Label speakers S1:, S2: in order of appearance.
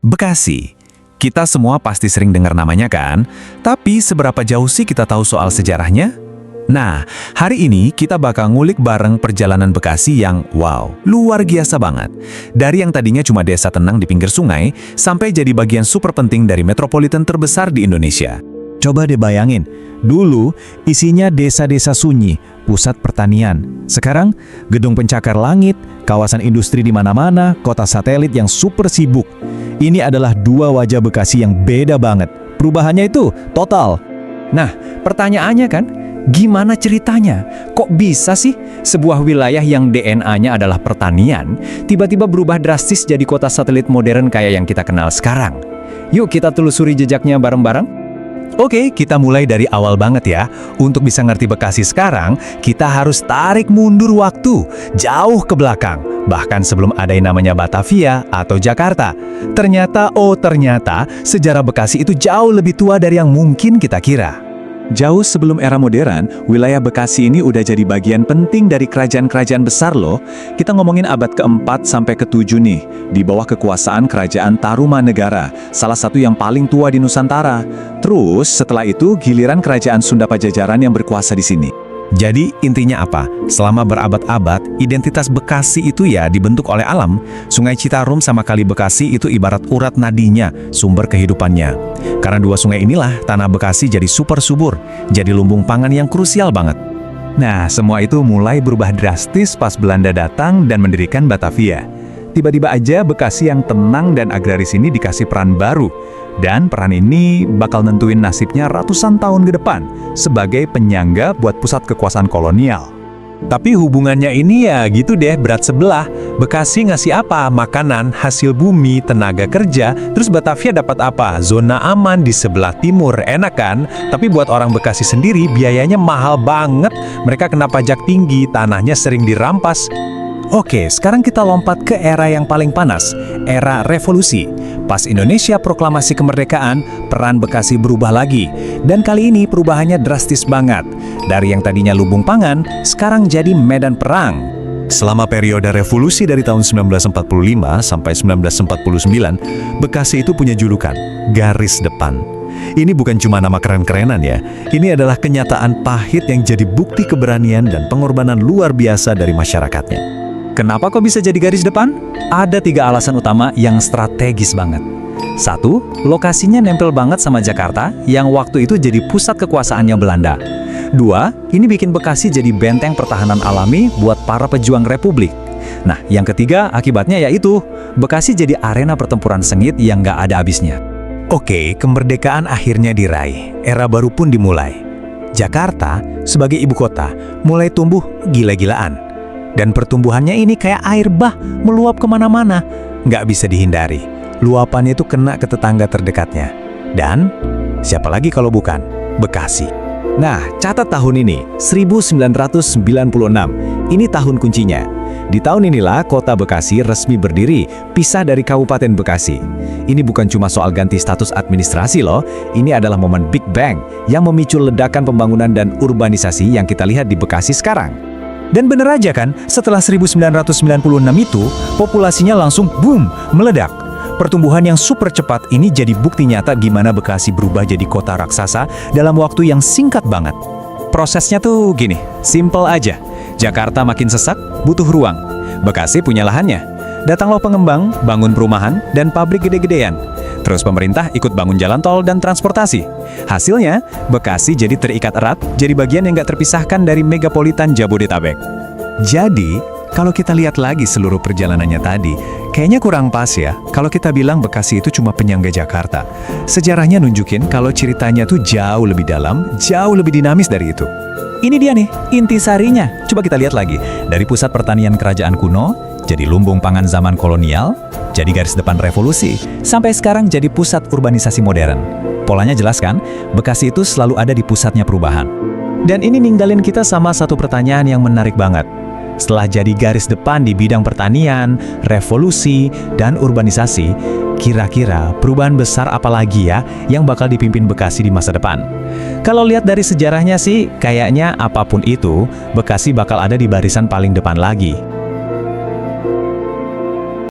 S1: Bekasi. Kita semua pasti sering dengar namanya kan? Tapi seberapa jauh sih kita tahu soal sejarahnya? Nah, hari ini kita bakal ngulik bareng perjalanan Bekasi yang wow, luar biasa banget. Dari yang tadinya cuma desa tenang di pinggir sungai, sampai jadi bagian super penting dari metropolitan terbesar di Indonesia.
S2: Coba deh bayangin, dulu isinya desa-desa sunyi, pusat pertanian. Sekarang, gedung pencakar langit, kawasan industri di mana-mana, kota satelit yang super sibuk. Ini adalah dua wajah Bekasi yang beda banget. Perubahannya itu total.
S3: Nah, pertanyaannya kan, gimana ceritanya? Kok bisa sih sebuah wilayah yang DNA-nya adalah pertanian, tiba-tiba berubah drastis jadi kota satelit modern kayak yang kita kenal sekarang? Yuk kita telusuri jejaknya bareng-bareng.
S2: Oke, kita mulai dari awal banget ya. Untuk bisa ngerti Bekasi sekarang, kita harus tarik mundur waktu, jauh ke belakang. Bahkan sebelum ada yang namanya Batavia atau Jakarta. Ternyata sejarah Bekasi itu jauh lebih tua dari yang mungkin kita kira.
S4: Jauh sebelum era modern, wilayah Bekasi ini udah jadi bagian penting dari kerajaan-kerajaan besar loh. Kita ngomongin abad ke-4 sampai ke-7 nih, di bawah kekuasaan kerajaan Tarumanegara, salah satu yang paling tua di Nusantara. Terus setelah itu giliran kerajaan Sunda Pajajaran yang berkuasa di sini.
S1: Jadi intinya apa? Selama berabad-abad, identitas Bekasi itu ya dibentuk oleh alam. Sungai Citarum sama Kali Bekasi itu ibarat urat nadinya, sumber kehidupannya. Karena dua sungai inilah, tanah Bekasi jadi super subur, jadi lumbung pangan yang krusial banget.
S4: Nah, semua itu mulai berubah drastis pas Belanda datang dan mendirikan Batavia. Tiba-tiba aja Bekasi yang tenang dan agraris ini dikasih peran baru. Dan peran ini bakal nentuin nasibnya ratusan tahun ke depan sebagai penyangga buat pusat kekuasaan kolonial.
S2: Tapi hubungannya ini ya gitu deh, berat sebelah. Bekasi ngasih apa? Makanan, hasil bumi, tenaga kerja. Terus Batavia dapat apa? Zona aman di sebelah timur, enak kan? Tapi buat orang Bekasi sendiri biayanya mahal banget. Mereka kena pajak tinggi, tanahnya sering dirampas. Oke, sekarang kita lompat ke era yang paling panas, era revolusi. Pas Indonesia proklamasi kemerdekaan, peran Bekasi berubah lagi. Dan kali ini perubahannya drastis banget. Dari yang tadinya lumbung pangan, sekarang jadi medan perang. Selama periode revolusi dari tahun 1945 sampai 1949, Bekasi itu punya julukan, garis depan. Ini bukan cuma nama keren-kerenan ya, ini adalah kenyataan pahit yang jadi bukti keberanian dan pengorbanan luar biasa dari masyarakatnya.
S3: Kenapa kok bisa jadi garis depan? Ada 3 alasan utama yang strategis banget. 1, lokasinya nempel banget sama Jakarta yang waktu itu jadi pusat kekuasaannya Belanda. 2, ini bikin Bekasi jadi benteng pertahanan alami buat para pejuang republik. Nah, yang ketiga akibatnya yaitu Bekasi jadi arena pertempuran sengit yang nggak ada habisnya.
S2: Oke, kemerdekaan akhirnya diraih, era baru pun dimulai. Jakarta sebagai ibu kota mulai tumbuh gila-gilaan. Dan pertumbuhannya ini kayak air bah, meluap kemana-mana. Nggak bisa dihindari. Luapannya itu kena ke tetangga terdekatnya. Dan siapa lagi kalau bukan Bekasi. Nah, catat tahun ini, 1996. Ini tahun kuncinya. Di tahun inilah kota Bekasi resmi berdiri, pisah dari Kabupaten Bekasi. Ini bukan cuma soal ganti status administrasi loh, ini adalah momen Big Bang yang memicu ledakan pembangunan dan urbanisasi yang kita lihat di Bekasi sekarang. Dan bener aja kan, setelah 1996 itu, populasinya langsung boom, meledak. Pertumbuhan yang super cepat ini jadi bukti nyata gimana Bekasi berubah jadi kota raksasa dalam waktu yang singkat banget. Prosesnya tuh gini, simple aja. Jakarta makin sesak, butuh ruang. Bekasi punya lahannya. Datanglah pengembang, bangun perumahan, dan pabrik gede-gedean. Terus pemerintah ikut bangun jalan tol dan transportasi. Hasilnya, Bekasi jadi terikat erat, jadi bagian yang gak terpisahkan dari megapolitan Jabodetabek. Jadi, kalau kita lihat lagi seluruh perjalanannya tadi, kayaknya kurang pas ya kalau kita bilang Bekasi itu cuma penyangga Jakarta. Sejarahnya nunjukin kalau ceritanya tuh jauh lebih dalam, jauh lebih dinamis dari itu. Ini dia nih, intisarinya. Coba kita lihat lagi. Dari pusat pertanian kerajaan kuno, jadi lumbung pangan zaman kolonial, jadi garis depan revolusi, sampai sekarang jadi pusat urbanisasi modern. Polanya jelas kan? Bekasi itu selalu ada di pusatnya perubahan. Dan ini ninggalin kita sama satu pertanyaan yang menarik banget. Setelah jadi garis depan di bidang pertanian, revolusi, dan urbanisasi, kira-kira perubahan besar apa lagi ya yang bakal dipimpin Bekasi di masa depan? Kalau lihat dari sejarahnya sih, kayaknya apapun itu, Bekasi bakal ada di barisan paling depan lagi.